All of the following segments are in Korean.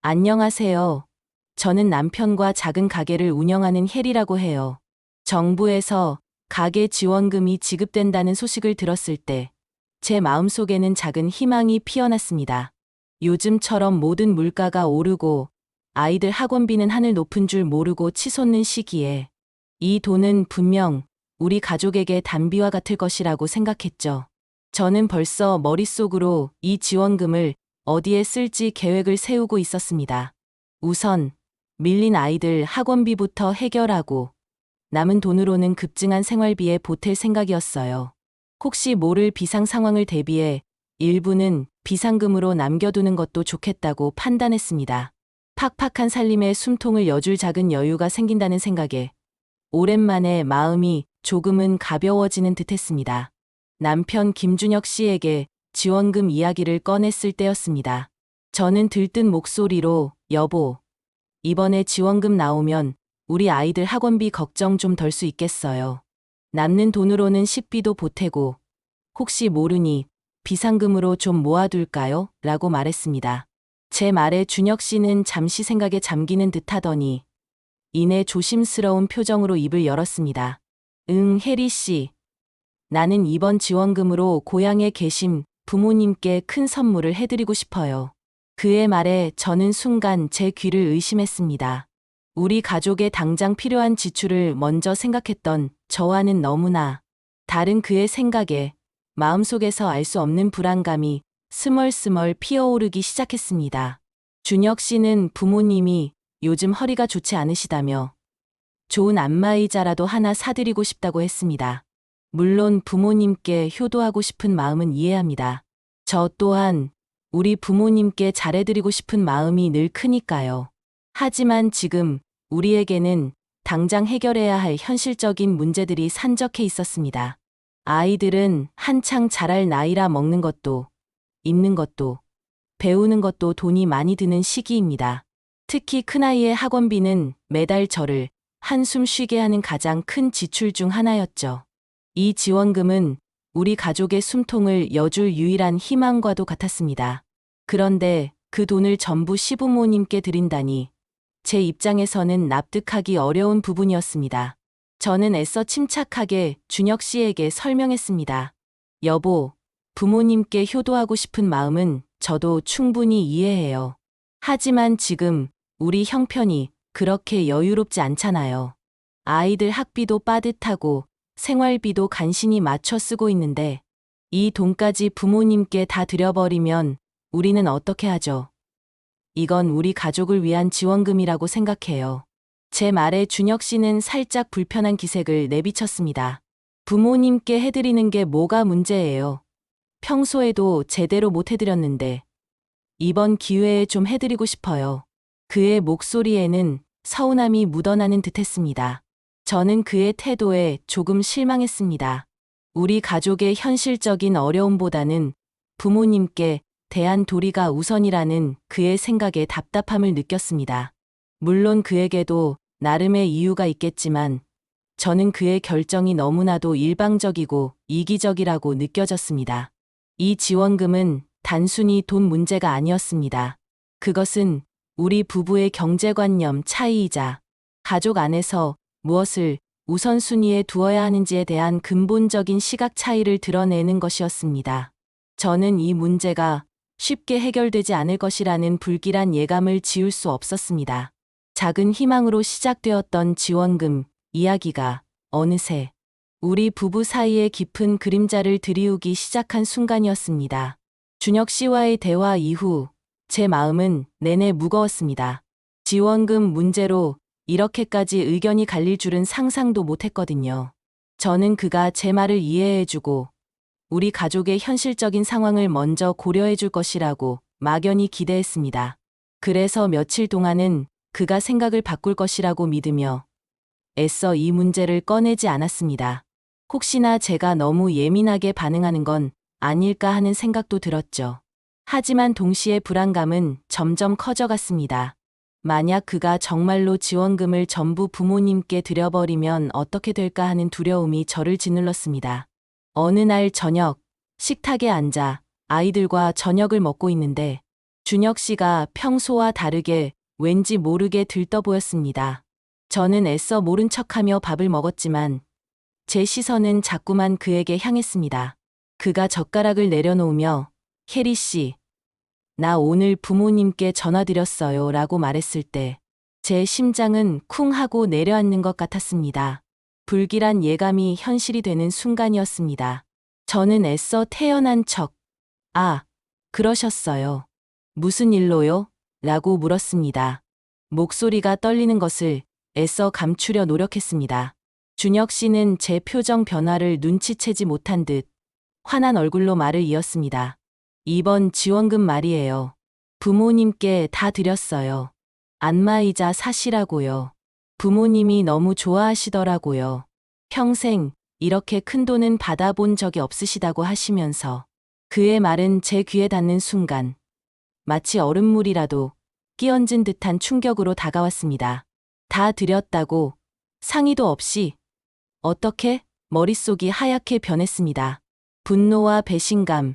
안녕하세요. 저는 남편과 작은 가게를 운영하는 혜리라고 해요. 정부에서 가게 지원금이 지급된다는 소식을 들었을 때 제 마음속에는 작은 희망이 피어났습니다. 요즘처럼 모든 물가가 오르고 아이들 학원비는 하늘 높은 줄 모르고 치솟는 시기에 이 돈은 분명 우리 가족에게 단비와 같을 것이라고 생각했죠. 저는 벌써 머릿속으로 이 지원금을 어디에 쓸지 계획을 세우고 있었습니다. 우선 밀린 아이들 학원비부터 해결하고 남은 돈으로는 급증한 생활비에 보탤 생각이었어요. 혹시 모를 비상 상황을 대비해 일부는 비상금으로 남겨두는 것도 좋겠다고 판단했습니다. 팍팍한 살림에 숨통을 여줄 작은 여유가 생긴다는 생각에 오랜만에 마음이 조금은 가벼워지는 듯했습니다. 남편 김준혁 씨에게 지원금 이야기를 꺼냈을 때였습니다. 저는 들뜬 목소리로 여보, 이번에 지원금 나오면 우리 아이들 학원비 걱정 좀 덜 수 있겠어요. 남는 돈으로는 식비도 보태고 혹시 모르니 비상금으로 좀 모아둘까요? 라고 말했습니다. 제 말에 준혁 씨는 잠시 생각에 잠기는 듯하더니 이내 조심스러운 표정으로 입을 열었습니다. 응, 혜리 씨. 나는 이번 지원금으로 고향에 계신 부모님께 큰 선물을 해드리고 싶어요. 그의 말에 저는 순간 제 귀를 의심했습니다. 우리 가족에 당장 필요한 지출을 먼저 생각했던 저와는 너무나 다른 그의 생각에 마음속에서 알 수 없는 불안감이 스멀스멀 피어오르기 시작했습니다. 준혁 씨는 부모님이 요즘 허리가 좋지 않으시다며 좋은 안마의자라도 하나 사드리고 싶다고 했습니다. 물론 부모님께 효도하고 싶은 마음은 이해합니다. 저 또한 우리 부모님께 잘해드리고 싶은 마음이 늘 크니까요. 하지만 지금 우리에게는 당장 해결해야 할 현실적인 문제들이 산적해 있었습니다. 아이들은 한창 자랄 나이라 먹는 것도, 입는 것도, 배우는 것도 돈이 많이 드는 시기입니다. 특히 큰아이의 학원비는 매달 저를 한숨 쉬게 하는 가장 큰 지출 중 하나였죠. 이 지원금은 우리 가족의 숨통을 여줄 유일한 희망과도 같았습니다. 그런데 그 돈을 전부 시부모님께 드린다니 제 입장에서는 납득하기 어려운 부분이었습니다. 저는 애써 침착하게 준혁 씨에게 설명했습니다. 여보, 부모님께 효도하고 싶은 마음은 저도 충분히 이해해요. 하지만 지금 우리 형편이 그렇게 여유롭지 않잖아요. 아이들 학비도 빠듯하고 생활비도 간신히 맞춰 쓰고 있는데 이 돈까지 부모님께 다 드려버리면 우리는 어떻게 하죠? 이건 우리 가족을 위한 지원금이라고 생각해요. 제 말에 준혁 씨는 살짝 불편한 기색을 내비쳤습니다. 부모님께 해드리는 게 뭐가 문제예요? 평소에도 제대로 못 해드렸는데 이번 기회에 좀 해드리고 싶어요. 그의 목소리에는 서운함이 묻어나는 듯했습니다. 저는 그의 태도에 조금 실망했습니다. 우리 가족의 현실적인 어려움보다는 부모님께 대한 도리가 우선이라는 그의 생각에 답답함을 느꼈습니다. 물론 그에게도 나름의 이유가 있겠지만 저는 그의 결정이 너무나도 일방적이고 이기적이라고 느껴졌습니다. 이 지원금은 단순히 돈 문제가 아니었습니다. 그것은 우리 부부의 경제관념 차이이자 가족 안에서 무엇을 우선순위에 두어야 하는지에 대한 근본적인 시각 차이를 드러내는 것이었습니다. 저는 이 문제가 쉽게 해결되지 않을 것이라는 불길한 예감을 지울 수 없었습니다. 작은 희망으로 시작되었던 지원금 이야기가 어느새 우리 부부 사이에 깊은 그림자를 들이우기 시작한 순간이었습니다. 준혁 씨와의 대화 이후 제 마음은 내내 무거웠습니다. 지원금 문제로 이렇게까지 의견이 갈릴 줄은 상상도 못했거든요. 저는 그가 제 말을 이해해주고 우리 가족의 현실적인 상황을 먼저 고려해줄 것이라고 막연히 기대했습니다. 그래서 며칠 동안은 그가 생각을 바꿀 것이라고 믿으며 애써 이 문제를 꺼내지 않았습니다. 혹시나 제가 너무 예민하게 반응하는 건 아닐까 하는 생각도 들었죠. 하지만 동시에 불안감은 점점 커져갔습니다. 만약 그가 정말로 지원금을 전부 부모님께 드려버리면 어떻게 될까 하는 두려움이 저를 짓눌렀습니다. 어느 날 저녁, 식탁에 앉아 아이들과 저녁을 먹고 있는데 준혁 씨가 평소와 다르게 왠지 모르게 들떠 보였습니다. 저는 애써 모른 척하며 밥을 먹었지만 제 시선은 자꾸만 그에게 향했습니다. 그가 젓가락을 내려놓으며 혜리 씨, 나 오늘 부모님께 전화드렸어요 라고 말했을 때 제 심장은 쿵 하고 내려앉는 것 같았습니다. 불길한 예감이 현실이 되는 순간이었습니다. 저는 애써 태연한 척, 아, 그러셨어요. 무슨 일로요? 라고 물었습니다. 목소리가 떨리는 것을 애써 감추려 노력했습니다. 준혁 씨는 제 표정 변화를 눈치채지 못한 듯 화난 얼굴로 말을 이었습니다. 이번 지원금 말이에요. 부모님께 다 드렸어요. 안마의자 사시라고요. 부모님이 너무 좋아하시더라고요. 평생 이렇게 큰 돈은 받아본 적이 없으시다고 하시면서 그의 말은 제 귀에 닿는 순간 마치 얼음물이라도 끼얹은 듯한 충격으로 다가왔습니다. 다 드렸다고 상의도 없이 어떻게? 머릿속이 하얗게 변했습니다. 분노와 배신감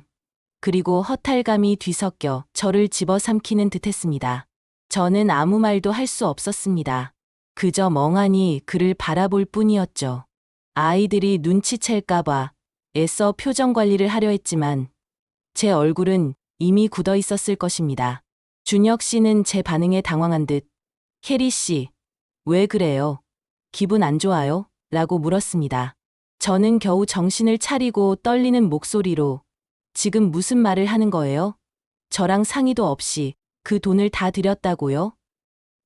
그리고 허탈감이 뒤섞여 저를 집어삼키는 듯했습니다. 저는 아무 말도 할 수 없었습니다. 그저 멍하니 그를 바라볼 뿐이었죠. 아이들이 눈치챌까봐 애써 표정 관리를 하려 했지만 제 얼굴은 이미 굳어 있었을 것입니다. 준혁 씨는 제 반응에 당황한 듯 혜리 씨, 왜 그래요? 기분 안 좋아요? 라고 물었습니다. 저는 겨우 정신을 차리고 떨리는 목소리로 지금 무슨 말을 하는 거예요? 저랑 상의도 없이 그 돈을 다 드렸다고요?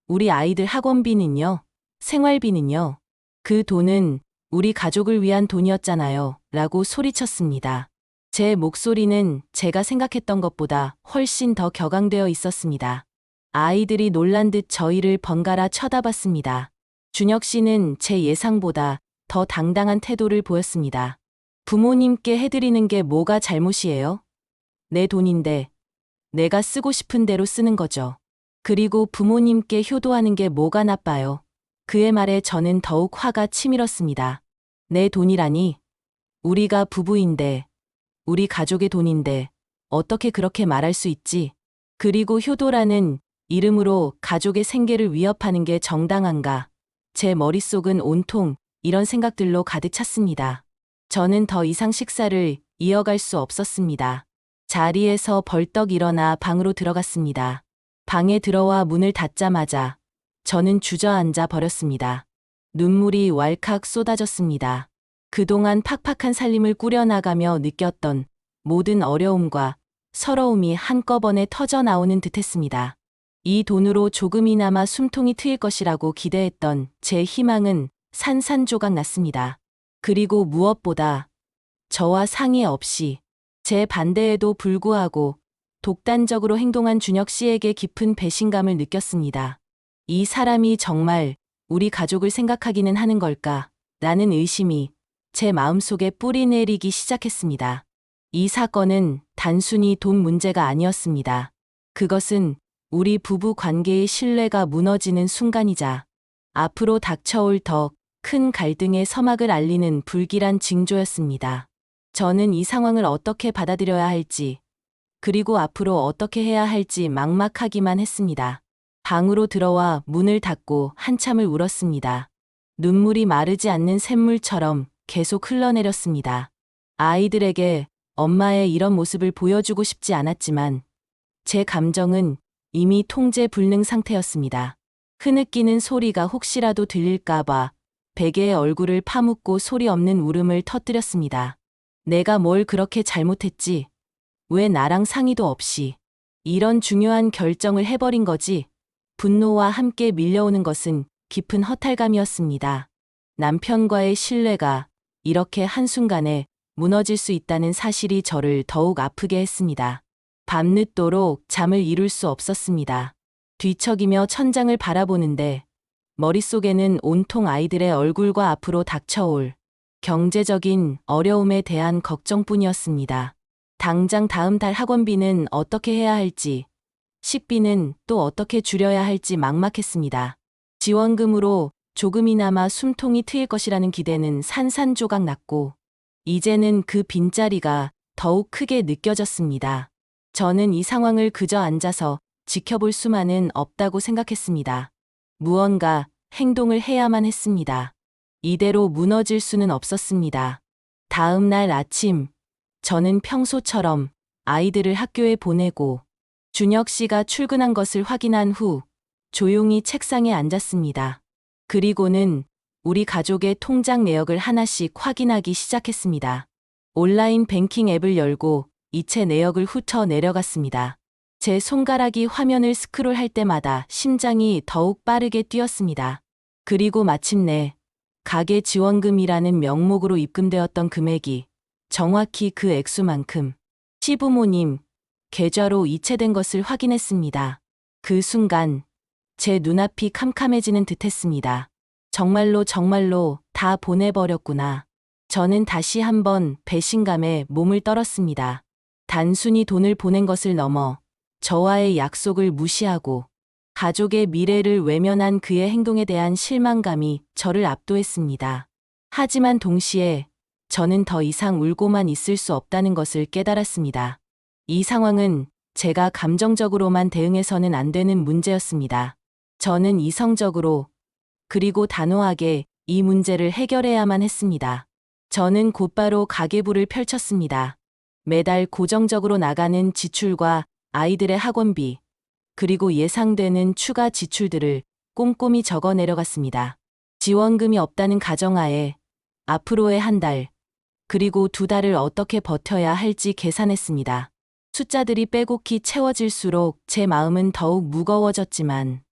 우리 아이들 학원비는요? 생활비는요? 그 돈은 우리 가족을 위한 돈이었잖아요. 라고 소리쳤습니다. 제 목소리는 제가 생각했던 것보다 훨씬 더 격앙되어 있었습니다. 아이들이 놀란 듯 저희를 번갈아 쳐다봤습니다. 준혁 씨는 제 예상보다 더 당당한 태도를 보였습니다. 부모님께 해드리는 게 뭐가 잘못이에요? 내 돈인데 내가 쓰고 싶은 대로 쓰는 거죠. 그리고 부모님께 효도하는 게 뭐가 나빠요? 그의 말에 저는 더욱 화가 치밀었습니다. 내 돈이라니? 우리가 부부인데, 우리 가족의 돈인데 어떻게 그렇게 말할 수 있지? 그리고 효도라는 이름으로 가족의 생계를 위협하는 게 정당한가? 제 머릿속은 온통 이런 생각들로 가득 찼습니다. 저는 더 이상 식사를 이어갈 수 없었습니다. 자리에서 벌떡 일어나 방으로 들어갔습니다. 방에 들어와 문을 닫자마자 저는 주저앉아 버렸습니다. 눈물이 왈칵 쏟아졌습니다. 그동안 팍팍한 살림을 꾸려나가며 느꼈던 모든 어려움과 서러움이 한꺼번에 터져 나오는 듯했습니다. 이 돈으로 조금이나마 숨통이 트일 것이라고 기대했던 제 희망은 산산조각 났습니다. 그리고 무엇보다 저와 상의 없이 제 반대에도 불구하고 독단적으로 행동한 준혁 씨에게 깊은 배신감을 느꼈습니다. 이 사람이 정말 우리 가족을 생각하기는 하는 걸까? 라는 의심이 제 마음속에 뿌리 내리기 시작했습니다. 이 사건은 단순히 돈 문제가 아니었습니다. 그것은 우리 부부 관계의 신뢰가 무너지는 순간이자 앞으로 닥쳐올 더 큰 갈등의 서막을 알리는 불길한 징조였습니다. 저는 이 상황을 어떻게 받아들여야 할지, 그리고 앞으로 어떻게 해야 할지 막막하기만 했습니다. 방으로 들어와 문을 닫고 한참을 울었습니다. 눈물이 마르지 않는 샘물처럼 계속 흘러내렸습니다. 아이들에게 엄마의 이런 모습을 보여주고 싶지 않았지만 제 감정은 이미 통제 불능 상태였습니다. 흐느끼는 소리가 혹시라도 들릴까봐 베개의 얼굴을 파묻고 소리 없는 울음을 터뜨렸습니다. 내가 뭘 그렇게 잘못했지? 왜 나랑 상의도 없이 이런 중요한 결정을 해버린 거지? 분노와 함께 밀려오는 것은 깊은 허탈감이었습니다. 남편과의 신뢰가 이렇게 한순간에 무너질 수 있다는 사실이 저를 더욱 아프게 했습니다. 밤늦도록 잠을 이룰 수 없었습니다. 뒤척이며 천장을 바라보는데 머릿속에는 온통 아이들의 얼굴과 앞으로 닥쳐올 경제적인 어려움에 대한 걱정뿐이었습니다. 당장 다음 달 학원비는 어떻게 해야 할지, 식비는 또 어떻게 줄여야 할지 막막했습니다. 지원금으로 조금이나마 숨통이 트일 것이라는 기대는 산산조각 났고, 이제는 그 빈자리가 더욱 크게 느껴졌습니다. 저는 이 상황을 그저 앉아서 지켜볼 수만은 없다고 생각했습니다. 무언가 행동을 해야만 했습니다. 이대로 무너질 수는 없었습니다. 다음 날 아침, 저는 평소처럼 아이들을 학교에 보내고 준혁 씨가 출근한 것을 확인한 후 조용히 책상에 앉았습니다. 그리고는 우리 가족의 통장 내역을 하나씩 확인하기 시작했습니다. 온라인 뱅킹 앱을 열고 이체 내역을 훑어 내려갔습니다. 제 손가락이 화면을 스크롤할 때마다 심장이 더욱 빠르게 뛰었습니다. 그리고 마침내 가계 지원금이라는 명목으로 입금되었던 금액이 정확히 그 액수만큼 시부모님 계좌로 이체된 것을 확인했습니다. 그 순간 제 눈앞이 캄캄해지는 듯했습니다. 정말로 다 보내버렸구나. 저는 다시 한번 배신감에 몸을 떨었습니다. 단순히 돈을 보낸 것을 넘어 저와의 약속을 무시하고 가족의 미래를 외면한 그의 행동에 대한 실망감이 저를 압도했습니다. 하지만 동시에 저는 더 이상 울고만 있을 수 없다는 것을 깨달았습니다. 이 상황은 제가 감정적으로만 대응해서는 안 되는 문제였습니다. 저는 이성적으로 그리고 단호하게 이 문제를 해결해야만 했습니다. 저는 곧바로 가계부를 펼쳤습니다. 매달 고정적으로 나가는 지출과 아이들의 학원비, 그리고 예상되는 추가 지출들을 꼼꼼히 적어 내려갔습니다. 지원금이 없다는 가정하에 앞으로의 한 달, 그리고 2달을 어떻게 버텨야 할지 계산했습니다. 숫자들이 빼곡히 채워질수록 제 마음은 더욱 무거워졌지만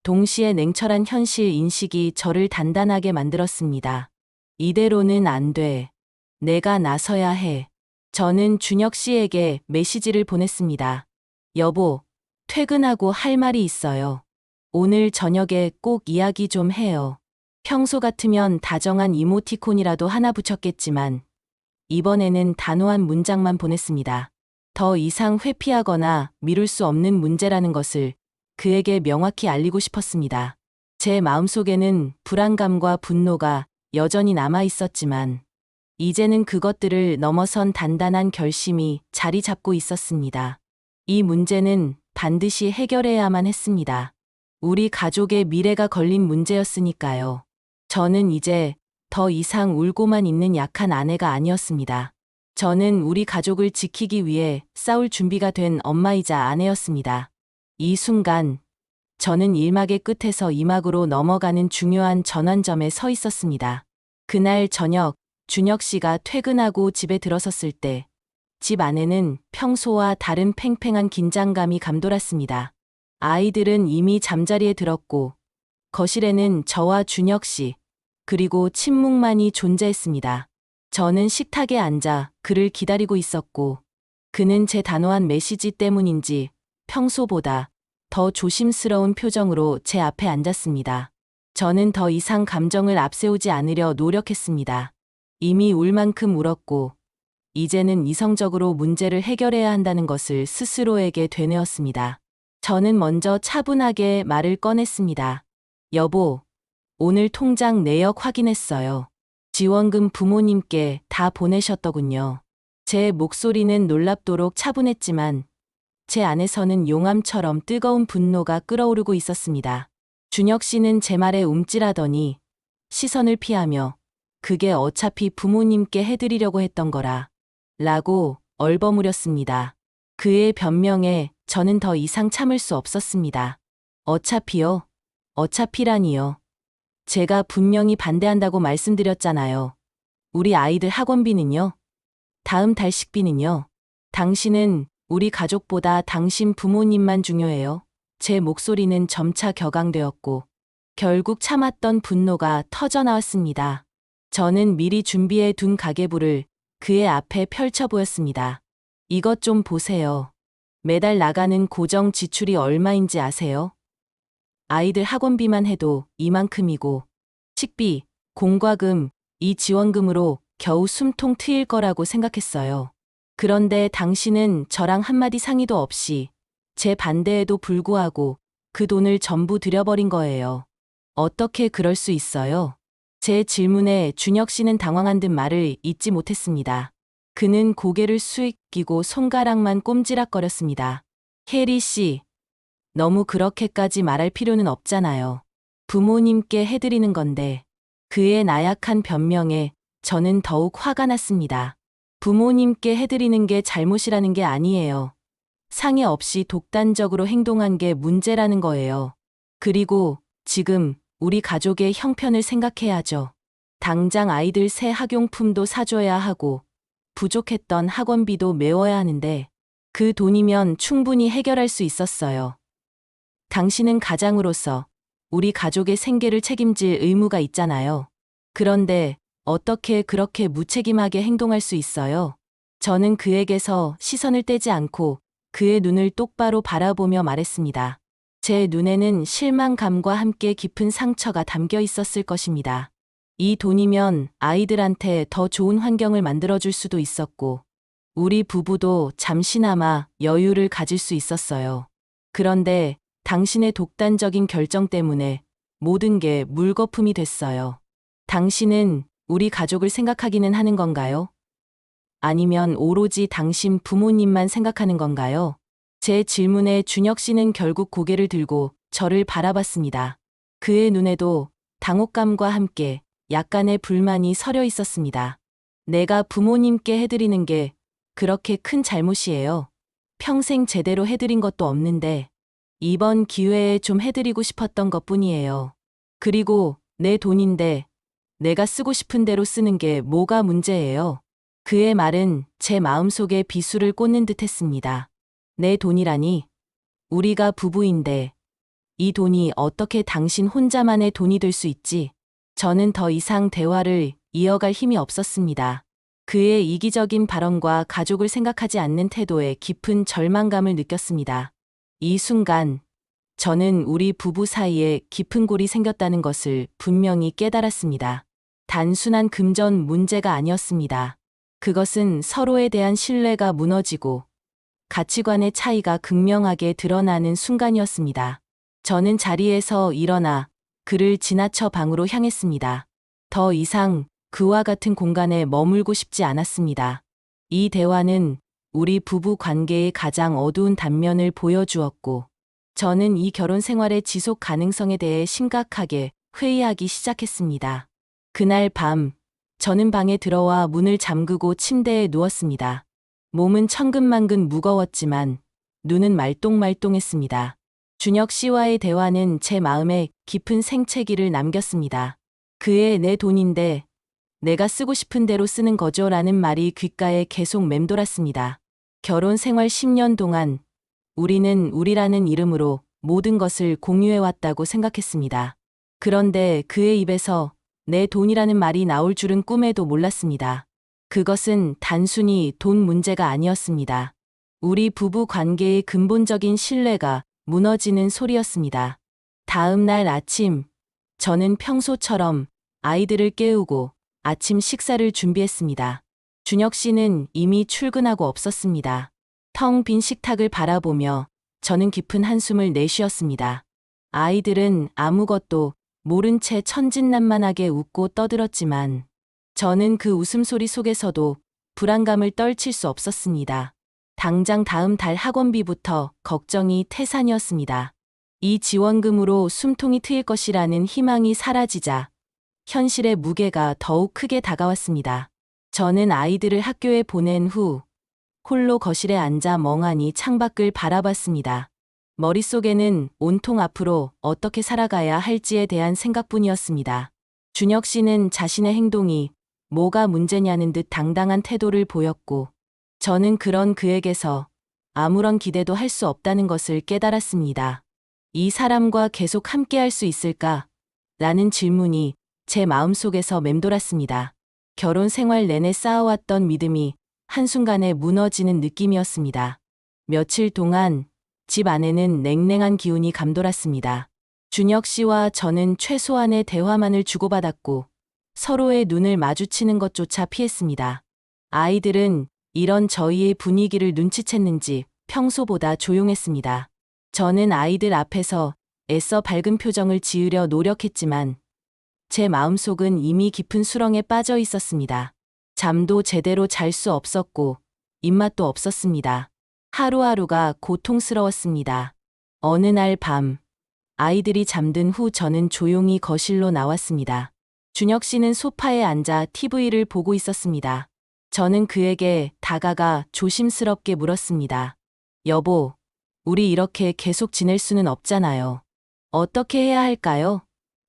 동시에 냉철한 현실 인식이 저를 단단하게 만들었습니다. 이대로는 안 돼. 내가 나서야 해. 저는 준혁 씨에게 메시지를 보냈습니다. 여보, 퇴근하고 할 말이 있어요. 오늘 저녁에 꼭 이야기 좀 해요. 평소 같으면 다정한 이모티콘이라도 하나 붙였겠지만 이번에는 단호한 문장만 보냈습니다. 더 이상 회피하거나 미룰 수 없는 문제라는 것을 그에게 명확히 알리고 싶었습니다. 제 마음속에는 불안감과 분노가 여전히 남아 있었지만 이제는 그것들을 넘어선 단단한 결심이 자리 잡고 있었습니다. 이 문제는 반드시 해결해야만 했습니다. 우리 가족의 미래가 걸린 문제였으니까요. 저는 이제 더 이상 울고만 있는 약한 아내가 아니었습니다. 저는 우리 가족을 지키기 위해 싸울 준비가 된 엄마이자 아내였습니다. 이 순간 저는 일막의 끝에서 이막으로 넘어가는 중요한 전환점에 서 있었습니다. 그날 저녁 준혁 씨가 퇴근하고 집에 들어섰을 때 집 안에는 평소와 다른 팽팽한 긴장감이 감돌았습니다. 아이들은 이미 잠자리에 들었고 거실에는 저와 준혁 씨 그리고 침묵만이 존재했습니다. 저는 식탁에 앉아 그를 기다리고 있었고 그는 제 단호한 메시지 때문인지 평소보다 더 조심스러운 표정으로 제 앞에 앉았습니다. 저는 더 이상 감정을 앞세우지 않으려 노력했습니다. 이미 울 만큼 울었고 이제는 이성적으로 문제를 해결해야 한다는 것을 스스로에게 되뇌었습니다. 저는 먼저 차분하게 말을 꺼냈습니다. 여보, 오늘 통장 내역 확인했어요. 지원금 부모님께 다 보내셨더군요. 제 목소리는 놀랍도록 차분했지만 제 안에서는 용암처럼 뜨거운 분노가 끓어오르고 있었습니다. 준혁 씨는 제 말에 움찔하더니 시선을 피하며 그게 어차피 부모님께 해드리려고 했던 거라 라고 얼버무렸습니다. 그의 변명에 저는 더 이상 참을 수 없었습니다. 어차피요? 어차피라니요. 제가 분명히 반대한다고 말씀드렸잖아요. 우리 아이들 학원비는요? 다음 달 식비는요? 당신은 우리 가족보다 당신 부모님만 중요해요. 제 목소리는 점차 격앙되었고 결국 참았던 분노가 터져나왔습니다. 저는 미리 준비해 둔 가계부를 그의 앞에 펼쳐 보였습니다. 이것 좀 보세요. 매달 나가는 고정 지출이 얼마인지 아세요? 아이들 학원비만 해도 이만큼이고 식비, 공과금, 이 지원금으로 겨우 숨통 트일 거라고 생각했어요. 그런데 당신은 저랑 한마디 상의도 없이 제 반대에도 불구하고 그 돈을 전부 들여버린 거예요. 어떻게 그럴 수 있어요? 제 질문에 준혁 씨는 당황한 듯 말을 잇지 못했습니다. 그는 고개를 쑥 끼고 손가락만 꼼지락거렸습니다. 혜리 씨, 너무 그렇게까지 말할 필요는 없잖아요. 부모님께 해드리는 건데. 그의 나약한 변명에 저는 더욱 화가 났습니다. 부모님께 해드리는 게 잘못이라는 게 아니에요. 상의 없이 독단적으로 행동한 게 문제라는 거예요. 그리고 지금 우리 가족의 형편을 생각해야죠. 당장 아이들 새 학용품도 사줘야 하고 부족했던 학원비도 메워야 하는데 그 돈이면 충분히 해결할 수 있었어요. 당신은 가장으로서 우리 가족의 생계를 책임질 의무가 있잖아요. 그런데 어떻게 그렇게 무책임하게 행동할 수 있어요? 저는 그에게서 시선을 떼지 않고 그의 눈을 똑바로 바라보며 말했습니다. 제 눈에는 실망감과 함께 깊은 상처가 담겨 있었을 것입니다. 이 돈이면 아이들한테 더 좋은 환경을 만들어줄 수도 있었고, 우리 부부도 잠시나마 여유를 가질 수 있었어요. 그런데 당신의 독단적인 결정 때문에 모든 게 물거품이 됐어요. 당신은 우리 가족을 생각하기는 하는 건가요? 아니면 오로지 당신 부모님만 생각하는 건가요? 제 질문에 준혁 씨는 결국 고개를 들고 저를 바라봤습니다. 그의 눈에도 당혹감과 함께 약간의 불만이 서려 있었습니다. 내가 부모님께 해드리는 게 그렇게 큰 잘못이에요. 평생 제대로 해드린 것도 없는데 이번 기회에 좀 해드리고 싶었던 것뿐이에요. 그리고 내 돈인데 내가 쓰고 싶은 대로 쓰는 게 뭐가 문제예요? 그의 말은 제 마음속에 비수를 꽂는 듯했습니다. 내 돈이라니? 우리가 부부인데 이 돈이 어떻게 당신 혼자만의 돈이 될 수 있지? 저는 더 이상 대화를 이어갈 힘이 없었습니다. 그의 이기적인 발언과 가족을 생각하지 않는 태도에 깊은 절망감을 느꼈습니다. 이 순간 저는 우리 부부 사이에 깊은 골이 생겼다는 것을 분명히 깨달았습니다. 단순한 금전 문제가 아니었습니다. 그것은 서로에 대한 신뢰가 무너지고 가치관의 차이가 극명하게 드러나는 순간이었습니다. 저는 자리에서 일어나 그를 지나쳐 방으로 향했습니다. 더 이상 그와 같은 공간에 머물고 싶지 않았습니다. 이 대화는 우리 부부 관계의 가장 어두운 단면을 보여주었고, 저는 이 결혼 생활의 지속 가능성에 대해 심각하게 회의하기 시작했습니다. 그날 밤, 저는 방에 들어와 문을 잠그고 침대에 누웠습니다. 몸은 천근만근 무거웠지만 눈은 말똥말똥했습니다. 준혁 씨와의 대화는 제 마음에 깊은 생채기를 남겼습니다. 그의 내 돈인데 내가 쓰고 싶은 대로 쓰는 거죠 라는 말이 귓가에 계속 맴돌았습니다. 결혼 생활 10년 동안 우리는 우리라는 이름으로 모든 것을 공유해왔다고 생각했습니다. 그런데 그의 입에서 내 돈이라는 말이 나올 줄은 꿈에도 몰랐습니다. 그것은 단순히 돈 문제가 아니었습니다. 우리 부부 관계의 근본적인 신뢰가 무너지는 소리였습니다. 다음 날 아침, 저는 평소처럼 아이들을 깨우고 아침 식사를 준비했습니다. 준혁 씨는 이미 출근하고 없었습니다. 텅 빈 식탁을 바라보며 저는 깊은 한숨을 내쉬었습니다. 아이들은 아무것도 모른 채 천진난만하게 웃고 떠들었지만 저는 그 웃음소리 속에서도 불안감을 떨칠 수 없었습니다. 당장 다음 달 학원비부터 걱정이 태산이었습니다. 이 지원금으로 숨통이 트일 것이라는 희망이 사라지자 현실의 무게가 더욱 크게 다가왔습니다. 저는 아이들을 학교에 보낸 후 홀로 거실에 앉아 멍하니 창밖을 바라봤습니다. 머릿속에는 온통 앞으로 어떻게 살아가야 할지에 대한 생각뿐이었습니다. 준혁 씨는 자신의 행동이 뭐가 문제냐는 듯 당당한 태도를 보였고, 저는 그런 그에게서 아무런 기대도 할 수 없다는 것을 깨달았습니다. 이 사람과 계속 함께할 수 있을까? 라는 질문이 제 마음속에서 맴돌았습니다. 결혼 생활 내내 쌓아왔던 믿음이 한순간에 무너지는 느낌이었습니다. 며칠 동안 집 안에는 냉랭한 기운이 감돌았습니다. 준혁 씨와 저는 최소한의 대화만을 주고받았고 서로의 눈을 마주치는 것조차 피했습니다. 아이들은 이런 저희의 분위기를 눈치챘는지 평소보다 조용했습니다. 저는 아이들 앞에서 애써 밝은 표정을 지으려 노력했지만 제 마음속은 이미 깊은 수렁에 빠져 있었습니다. 잠도 제대로 잘 수 없었고 입맛도 없었습니다. 하루하루가 고통스러웠습니다. 어느 날 밤, 아이들이 잠든 후 저는 조용히 거실로 나왔습니다. 준혁 씨는 소파에 앉아 TV를 보고 있었습니다. 저는 그에게 다가가 조심스럽게 물었습니다. 여보, 우리 이렇게 계속 지낼 수는 없잖아요. 어떻게 해야 할까요?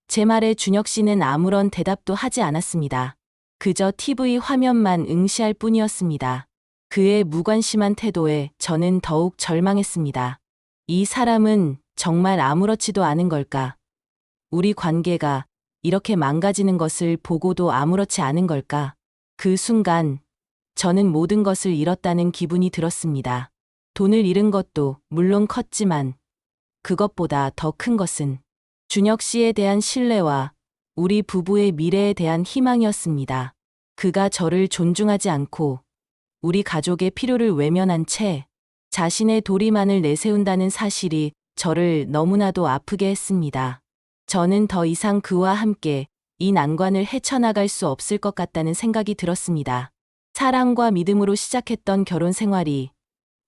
제 말에 준혁 씨는 아무런 대답도 하지 않았습니다. 그저 TV 화면만 응시할 뿐이었습니다. 그의 무관심한 태도에 저는 더욱 절망했습니다. 이 사람은 정말 아무렇지도 않은 걸까? 우리 관계가 이렇게 망가지는 것을 보고도 아무렇지 않은 걸까? 그 순간 저는 모든 것을 잃었다는 기분이 들었습니다. 돈을 잃은 것도 물론 컸지만 그것보다 더 큰 것은 준혁 씨에 대한 신뢰와 우리 부부의 미래에 대한 희망이었습니다. 그가 저를 존중하지 않고 우리 가족의 필요를 외면한 채 자신의 도리만을 내세운다는 사실이 저를 너무나도 아프게 했습니다. 저는 더 이상 그와 함께 이 난관을 헤쳐나갈 수 없을 것 같다는 생각이 들었습니다. 사랑과 믿음으로 시작했던 결혼 생활이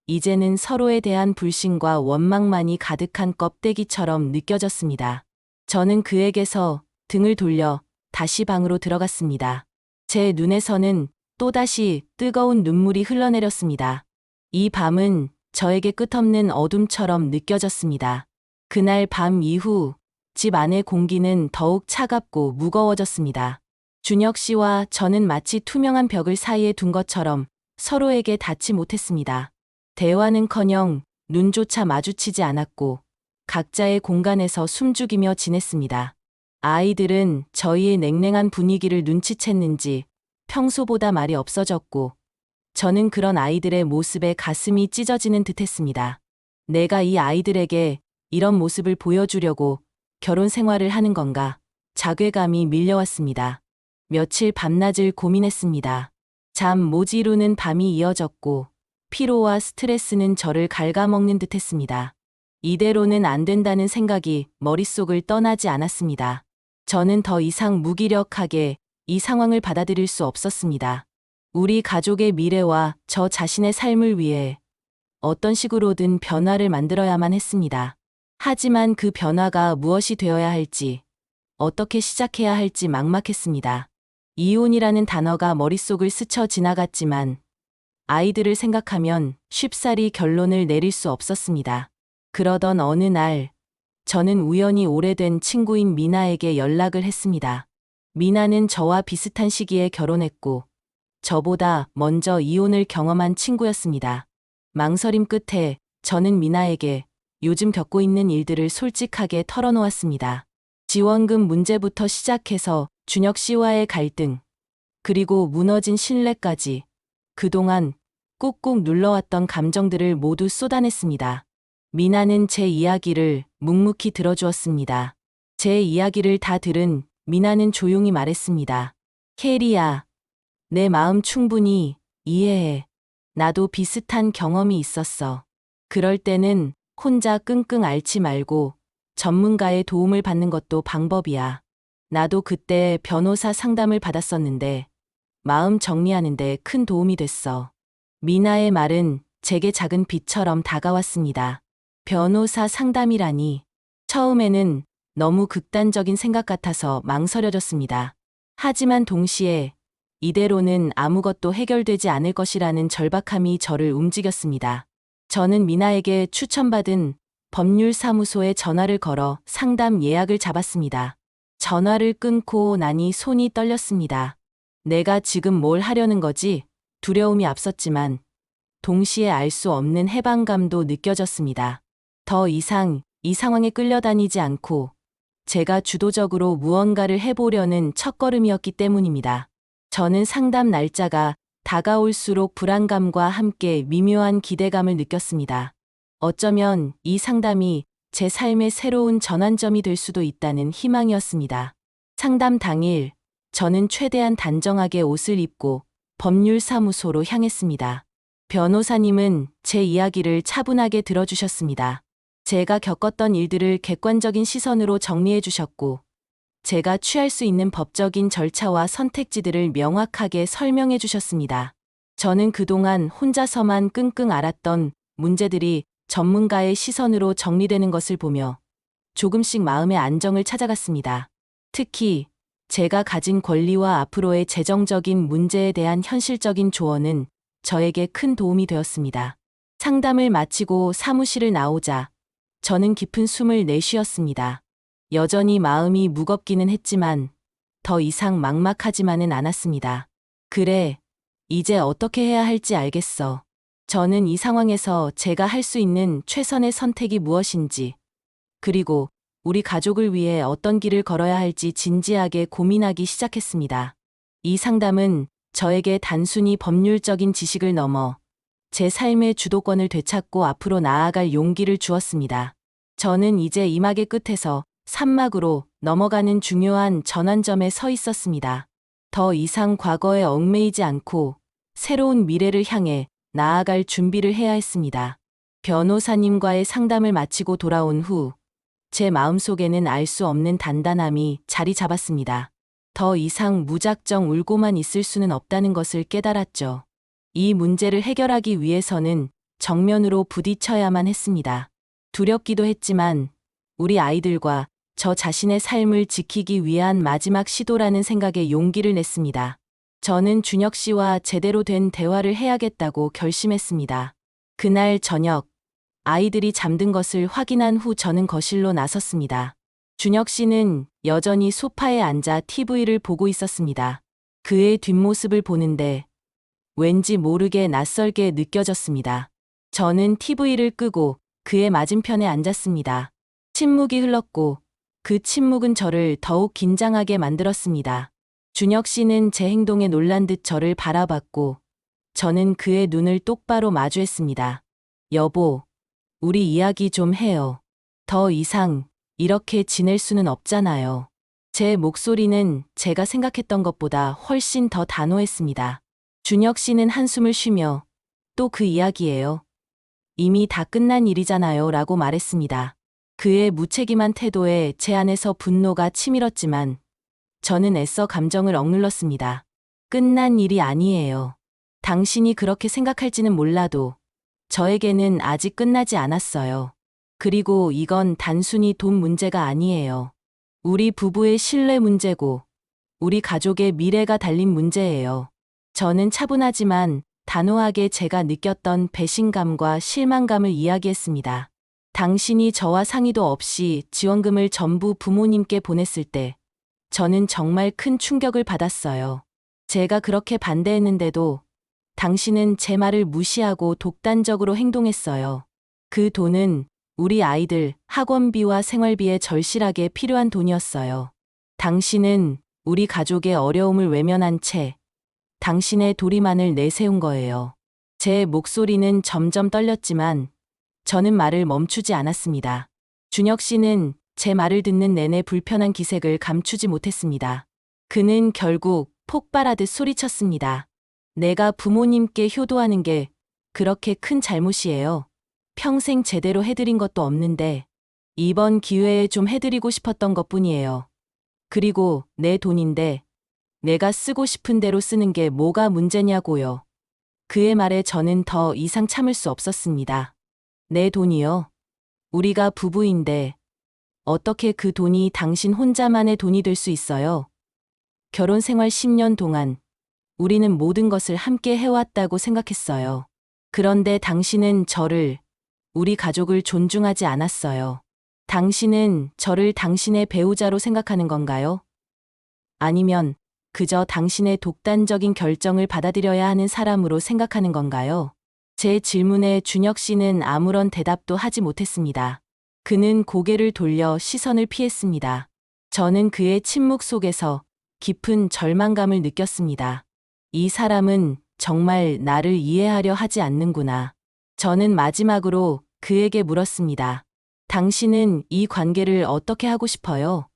이제는 서로에 대한 불신과 원망만이 가득한 껍데기처럼 느껴졌습니다. 저는 그에게서 등을 돌려 다시 방으로 들어갔습니다. 제 눈에서는 또다시 뜨거운 눈물이 흘러내렸습니다. 이 밤은 저에게 끝없는 어둠처럼 느껴졌습니다. 그날 밤 이후 집 안의 공기는 더욱 차갑고 무거워졌습니다. 준혁 씨와 저는 마치 투명한 벽을 사이에 둔 것처럼 서로에게 닿지 못했습니다. 대화는커녕 눈조차 마주치지 않았고 각자의 공간에서 숨죽이며 지냈습니다. 아이들은 저희의 냉랭한 분위기를 눈치챘는지 평소보다 말이 없어졌고 저는 그런 아이들의 모습에 가슴이 찢어지는 듯했습니다. 내가 이 아이들에게 이런 모습을 보여주려고 결혼 생활을 하는 건가? 자괴감이 밀려왔습니다. 며칠 밤낮을 고민했습니다. 잠 못 이루는 밤이 이어졌고 피로와 스트레스는 저를 갉아먹는 듯했습니다. 이대로는 안 된다는 생각이 머릿속을 떠나지 않았습니다. 저는 더 이상 무기력하게 이 상황을 받아들일 수 없었습니다. 우리 가족의 미래와 저 자신의 삶을 위해 어떤 식으로든 변화를 만들어야만 했습니다. 하지만 그 변화가 무엇이 되어야 할지, 어떻게 시작해야 할지 막막했습니다. 이혼이라는 단어가 머릿속을 스쳐 지나갔지만 아이들을 생각하면 쉽사리 결론을 내릴 수 없었습니다. 그러던 어느 날, 저는 우연히 오래된 친구인 미나에게 연락을 했습니다. 미나는 저와 비슷한 시기에 결혼했고, 저보다 먼저 이혼을 경험한 친구였습니다. 망설임 끝에 저는 미나에게 요즘 겪고 있는 일들을 솔직하게 털어놓았습니다. 지원금 문제부터 시작해서 준혁 씨와의 갈등, 그리고 무너진 신뢰까지 그동안 꾹꾹 눌러왔던 감정들을 모두 쏟아냈습니다. 미나는 제 이야기를 묵묵히 들어주었습니다. 제 이야기를 다 들은 미나는 조용히 말했습니다. 캐리야, 내 마음 충분히 이해해. 나도 비슷한 경험이 있었어. 그럴 때는 혼자 끙끙 앓지 말고 전문가의 도움을 받는 것도 방법이야. 나도 그때 변호사 상담을 받았었는데 마음 정리하는데 큰 도움이 됐어. 미나의 말은 제게 작은 빛처럼 다가왔습니다. 변호사 상담이라니. 처음에는 너무 극단적인 생각 같아서 망설여졌습니다. 하지만 동시에 이대로는 아무것도 해결되지 않을 것이라는 절박함이 저를 움직였습니다. 저는 미나에게 추천받은 법률사무소에 전화를 걸어 상담 예약을 잡았습니다. 전화를 끊고 나니 손이 떨렸습니다. 내가 지금 뭘 하려는 거지? 두려움이 앞섰지만 동시에 알 수 없는 해방감도 느껴졌습니다. 더 이상 이 상황에 끌려다니지 않고 제가 주도적으로 무언가를 해보려는 첫걸음이었기 때문입니다. 저는 상담 날짜가 다가올수록 불안감과 함께 미묘한 기대감을 느꼈습니다. 어쩌면 이 상담이 제 삶의 새로운 전환점이 될 수도 있다는 희망이었습니다. 상담 당일, 저는 최대한 단정하게 옷을 입고 법률사무소로 향했습니다. 변호사님은 제 이야기를 차분하게 들어주셨습니다. 제가 겪었던 일들을 객관적인 시선으로 정리해 주셨고, 제가 취할 수 있는 법적인 절차와 선택지들을 명확하게 설명해 주셨습니다. 저는 그동안 혼자서만 끙끙 앓았던 문제들이 전문가의 시선으로 정리되는 것을 보며 조금씩 마음의 안정을 찾아갔습니다. 특히 제가 가진 권리와 앞으로의 재정적인 문제에 대한 현실적인 조언은 저에게 큰 도움이 되었습니다. 상담을 마치고 사무실을 나오자 저는 깊은 숨을 내쉬었습니다. 여전히 마음이 무겁기는 했지만 더 이상 막막하지만은 않았습니다. 그래, 이제 어떻게 해야 할지 알겠어. 저는 이 상황에서 제가 할 수 있는 최선의 선택이 무엇인지, 그리고 우리 가족을 위해 어떤 길을 걸어야 할지 진지하게 고민하기 시작했습니다. 이 상담은 저에게 단순히 법률적인 지식을 넘어 제 삶의 주도권을 되찾고 앞으로 나아갈 용기를 주었습니다. 저는 이제 이 막의 끝에서 산막으로 넘어가는 중요한 전환점에 서 있었습니다. 더 이상 과거에 얽매이지 않고 새로운 미래를 향해 나아갈 준비를 해야 했습니다. 변호사님과의 상담을 마치고 돌아온 후 제 마음속에는 알 수 없는 단단함이 자리 잡았습니다. 더 이상 무작정 울고만 있을 수는 없다는 것을 깨달았죠. 이 문제를 해결하기 위해서는 정면으로 부딪혀야만 했습니다. 두렵기도 했지만 우리 아이들과 저 자신의 삶을 지키기 위한 마지막 시도라는 생각에 용기를 냈습니다. 저는 준혁 씨와 제대로 된 대화를 해야겠다고 결심했습니다. 그날 저녁, 아이들이 잠든 것을 확인한 후 저는 거실로 나섰습니다. 준혁 씨는 여전히 소파에 앉아 TV를 보고 있었습니다. 그의 뒷모습을 보는데 왠지 모르게 낯설게 느껴졌습니다. 저는 TV를 끄고 그의 맞은편에 앉았습니다. 침묵이 흘렀고 그 침묵은 저를 더욱 긴장하게 만들었습니다. 준혁 씨는 제 행동에 놀란 듯 저를 바라봤고 저는 그의 눈을 똑바로 마주했습니다. 여보, 우리 이야기 좀 해요. 더 이상 이렇게 지낼 수는 없잖아요. 제 목소리는 제가 생각했던 것보다 훨씬 더 단호했습니다. 준혁 씨는 한숨을 쉬며 또 그 이야기예요. 이미 다 끝난 일이잖아요 라고 말했습니다. 그의 무책임한 태도에 제 안에서 분노가 치밀었지만 저는 애써 감정을 억눌렀습니다. 끝난 일이 아니에요. 당신이 그렇게 생각할지는 몰라도 저에게는 아직 끝나지 않았어요. 그리고 이건 단순히 돈 문제가 아니에요. 우리 부부의 신뢰 문제고 우리 가족의 미래가 달린 문제예요. 저는 차분하지만 단호하게 제가 느꼈던 배신감과 실망감을 이야기했습니다. 당신이 저와 상의도 없이 지원금을 전부 부모님께 보냈을 때 저는 정말 큰 충격을 받았어요. 제가 그렇게 반대했는데도 당신은 제 말을 무시하고 독단적으로 행동했어요. 그 돈은 우리 아이들 학원비와 생활비에 절실하게 필요한 돈이었어요. 당신은 우리 가족의 어려움을 외면한 채 당신의 도리만을 내세운 거예요. 제 목소리는 점점 떨렸지만 저는 말을 멈추지 않았습니다. 준혁 씨는 제 말을 듣는 내내 불편한 기색을 감추지 못했습니다. 그는 결국 폭발하듯 소리쳤습니다. 내가 부모님께 효도하는 게 그렇게 큰 잘못이에요. 평생 제대로 해드린 것도 없는데 이번 기회에 좀 해드리고 싶었던 것뿐이에요. 그리고 내 돈인데 내가 쓰고 싶은 대로 쓰는 게 뭐가 문제냐고요. 그의 말에 저는 더 이상 참을 수 없었습니다. 내 돈이요? 우리가 부부인데 어떻게 그 돈이 당신 혼자만의 돈이 될 수 있어요? 결혼 생활 10년 동안 우리는 모든 것을 함께 해왔다고 생각했어요. 그런데 당신은 저를, 우리 가족을 존중하지 않았어요. 당신은 저를 당신의 배우자로 생각하는 건가요? 아니면 그저 당신의 독단적인 결정을 받아들여야 하는 사람으로 생각하는 건가요? 제 질문에 준혁 씨는 아무런 대답도 하지 못했습니다. 그는 고개를 돌려 시선을 피했습니다. 저는 그의 침묵 속에서 깊은 절망감을 느꼈습니다. 이 사람은 정말 나를 이해하려 하지 않는구나. 저는 마지막으로 그에게 물었습니다. 당신은 이 관계를 어떻게 하고 싶어요?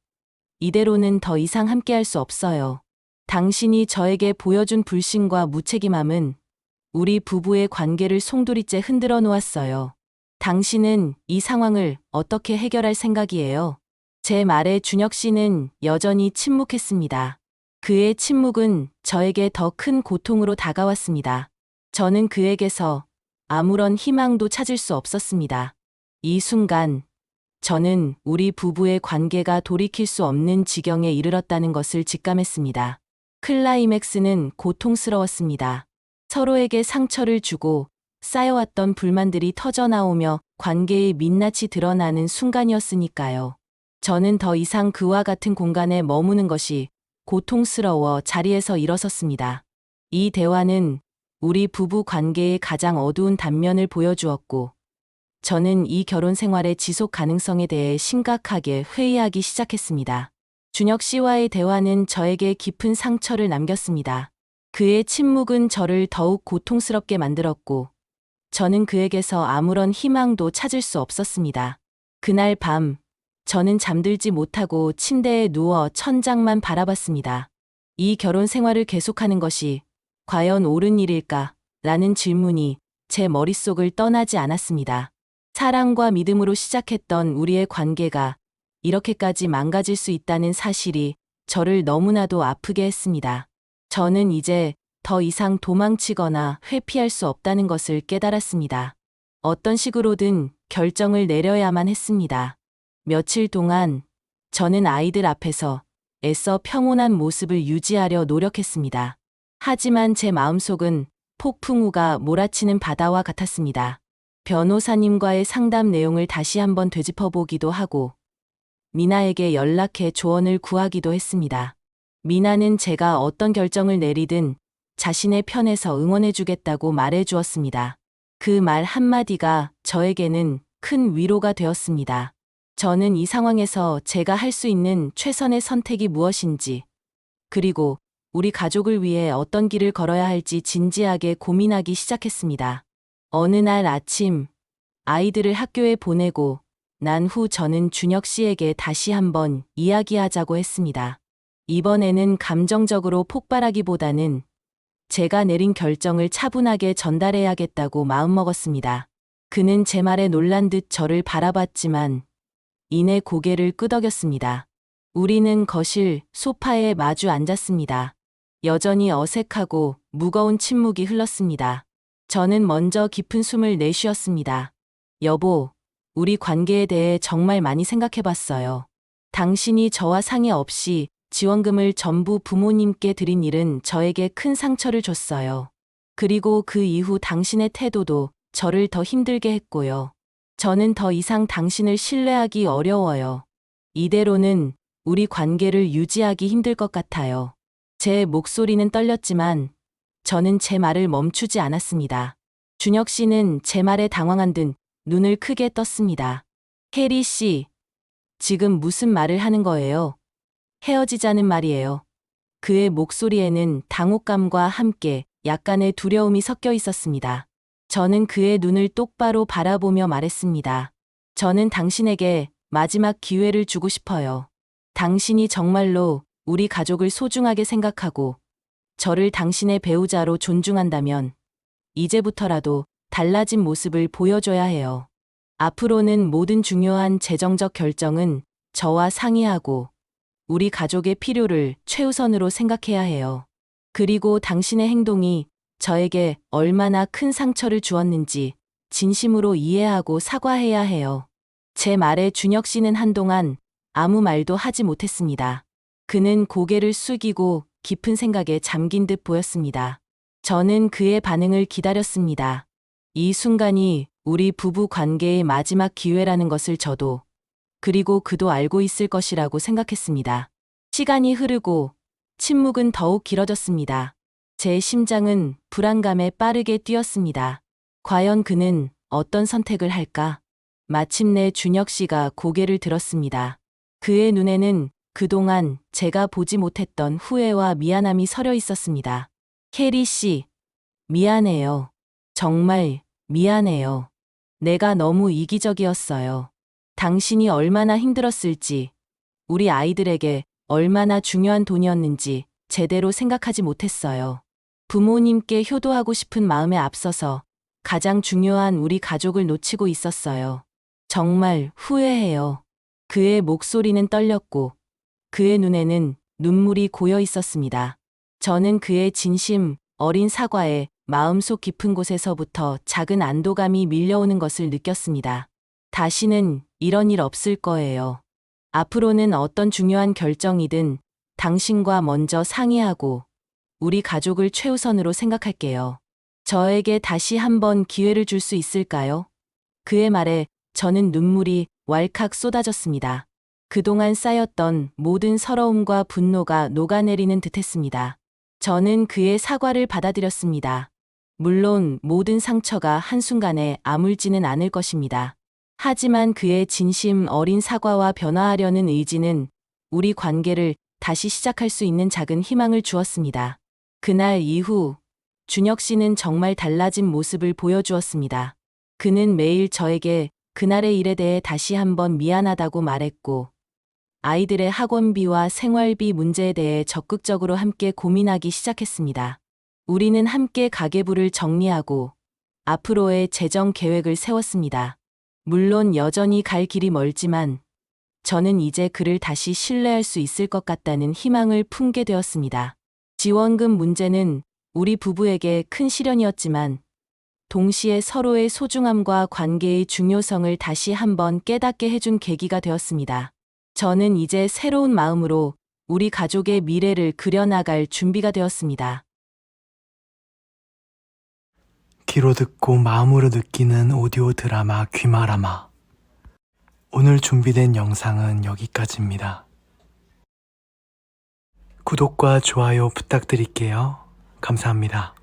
이대로는 더 이상 함께할 수 없어요. 당신이 저에게 보여준 불신과 무책임함은 우리 부부의 관계를 송두리째 흔들어 놓았어요. 당신은 이 상황을 어떻게 해결할 생각이에요? 제 말에 준혁 씨는 여전히 침묵했습니다. 그의 침묵은 저에게 더 큰 고통으로 다가왔습니다. 저는 그에게서 아무런 희망도 찾을 수 없었습니다. 이 순간, 저는 우리 부부의 관계가 돌이킬 수 없는 지경에 이르렀다는 것을 직감했습니다. 클라이맥스는 고통스러웠습니다. 서로에게 상처를 주고 쌓여왔던 불만들이 터져나오며 관계의 민낯이 드러나는 순간이었으니까요. 저는 더 이상 그와 같은 공간에 머무는 것이 고통스러워 자리에서 일어섰습니다. 이 대화는 우리 부부 관계의 가장 어두운 단면을 보여주었고, 저는 이 결혼 생활의 지속 가능성에 대해 심각하게 회의하기 시작했습니다. 준혁 씨와의 대화는 저에게 깊은 상처를 남겼습니다. 그의 침묵은 저를 더욱 고통스럽게 만들었고, 저는 그에게서 아무런 희망도 찾을 수 없었습니다. 그날 밤, 저는 잠들지 못하고 침대에 누워 천장만 바라봤습니다. 이 결혼 생활을 계속하는 것이 과연 옳은 일일까? 라는 질문이 제 머릿속을 떠나지 않았습니다. 사랑과 믿음으로 시작했던 우리의 관계가 이렇게까지 망가질 수 있다는 사실이 저를 너무나도 아프게 했습니다. 저는 이제 더 이상 도망치거나 회피할 수 없다는 것을 깨달았습니다. 어떤 식으로든 결정을 내려야만 했습니다. 며칠 동안 저는 아이들 앞에서 애써 평온한 모습을 유지하려 노력했습니다. 하지만 제 마음속은 폭풍우가 몰아치는 바다와 같았습니다. 변호사님과의 상담 내용을 다시 한번 되짚어보기도 하고, 미나에게 연락해 조언을 구하기도 했습니다. 미나는 제가 어떤 결정을 내리든 자신의 편에서 응원해주겠다고 말해주었습니다. 그 말 한마디가 저에게는 큰 위로가 되었습니다. 저는 이 상황에서 제가 할 수 있는 최선의 선택이 무엇인지, 그리고 우리 가족을 위해 어떤 길을 걸어야 할지 진지하게 고민하기 시작했습니다. 어느 날 아침, 아이들을 학교에 보내고 난 후 저는 준혁 씨에게 다시 한번 이야기하자고 했습니다. 이번에는 감정적으로 폭발하기보다는 제가 내린 결정을 차분하게 전달해야겠다고 마음먹었습니다. 그는 제 말에 놀란 듯 저를 바라봤지만 이내 고개를 끄덕였습니다. 우리는 거실 소파에 마주 앉았습니다. 여전히 어색하고 무거운 침묵이 흘렀습니다. 저는 먼저 깊은 숨을 내쉬었습니다. 여보, 우리 관계에 대해 정말 많이 생각해봤어요. 당신이 저와 상의 없이 지원금을 전부 부모님께 드린 일은 저에게 큰 상처를 줬어요. 그리고 그 이후 당신의 태도도 저를 더 힘들게 했고요. 저는 더 이상 당신을 신뢰하기 어려워요. 이대로는 우리 관계를 유지하기 힘들 것 같아요. 제 목소리는 떨렸지만 저는 제 말을 멈추지 않았습니다. 준혁 씨는 제 말에 당황한 듯 눈을 크게 떴습니다. 혜리 씨, 지금 무슨 말을 하는 거예요? 헤어지자는 말이에요. 그의 목소리에는 당혹감과 함께 약간의 두려움이 섞여 있었습니다. 저는 그의 눈을 똑바로 바라보며 말했습니다. 저는 당신에게 마지막 기회를 주고 싶어요. 당신이 정말로 우리 가족을 소중하게 생각하고 저를 당신의 배우자로 존중한다면 이제부터라도 달라진 모습을 보여줘야 해요. 앞으로는 모든 중요한 재정적 결정은 저와 상의하고 우리 가족의 필요를 최우선으로 생각해야 해요. 그리고 당신의 행동이 저에게 얼마나 큰 상처를 주었는지 진심으로 이해하고 사과해야 해요. 제 말에 준혁 씨는 한동안 아무 말도 하지 못했습니다. 그는 고개를 숙이고 깊은 생각에 잠긴 듯 보였습니다. 저는 그의 반응을 기다렸습니다. 이 순간이 우리 부부 관계의 마지막 기회라는 것을 저도, 그리고 그도 알고 있을 것이라고 생각했습니다. 시간이 흐르고 침묵은 더욱 길어졌습니다. 제 심장은 불안감에 빠르게 뛰었습니다. 과연 그는 어떤 선택을 할까? 마침내 준혁 씨가 고개를 들었습니다. 그의 눈에는 그동안 제가 보지 못했던 후회와 미안함이 서려 있었습니다. 혜리 씨, 미안해요. 정말 미안해요. 내가 너무 이기적이었어요. 당신이 얼마나 힘들었을지, 우리 아이들에게 얼마나 중요한 돈이었는지 제대로 생각하지 못했어요. 부모님께 효도하고 싶은 마음에 앞서서 가장 중요한 우리 가족을 놓치고 있었어요. 정말 후회해요. 그의 목소리는 떨렸고 그의 눈에는 눈물이 고여 있었습니다. 저는 그의 진심 어린 사과에 마음속 깊은 곳에서부터 작은 안도감이 밀려오는 것을 느꼈습니다. 다시는 이런 일 없을 거예요. 앞으로는 어떤 중요한 결정이든 당신과 먼저 상의하고 우리 가족을 최우선으로 생각할게요. 저에게 다시 한번 기회를 줄 수 있을까요? 그의 말에 저는 눈물이 왈칵 쏟아졌습니다. 그동안 쌓였던 모든 서러움과 분노가 녹아내리는 듯했습니다. 저는 그의 사과를 받아들였습니다. 물론 모든 상처가 한순간에 아물지는 않을 것입니다. 하지만 그의 진심 어린 사과와 변화하려는 의지는 우리 관계를 다시 시작할 수 있는 작은 희망을 주었습니다. 그날 이후 준혁 씨는 정말 달라진 모습을 보여주었습니다. 그는 매일 저에게 그날의 일에 대해 다시 한번 미안하다고 말했고, 아이들의 학원비와 생활비 문제에 대해 적극적으로 함께 고민하기 시작했습니다. 우리는 함께 가계부를 정리하고 앞으로의 재정 계획을 세웠습니다. 물론 여전히 갈 길이 멀지만 저는 이제 그를 다시 신뢰할 수 있을 것 같다는 희망을 품게 되었습니다. 지원금 문제는 우리 부부에게 큰 시련이었지만 동시에 서로의 소중함과 관계의 중요성을 다시 한번 깨닫게 해준 계기가 되었습니다. 저는 이제 새로운 마음으로 우리 가족의 미래를 그려나갈 준비가 되었습니다. 귀로 듣고 마음으로 느끼는 오디오 드라마 귀마라마. 오늘 준비된 영상은 여기까지입니다. 구독과 좋아요 부탁드릴게요. 감사합니다.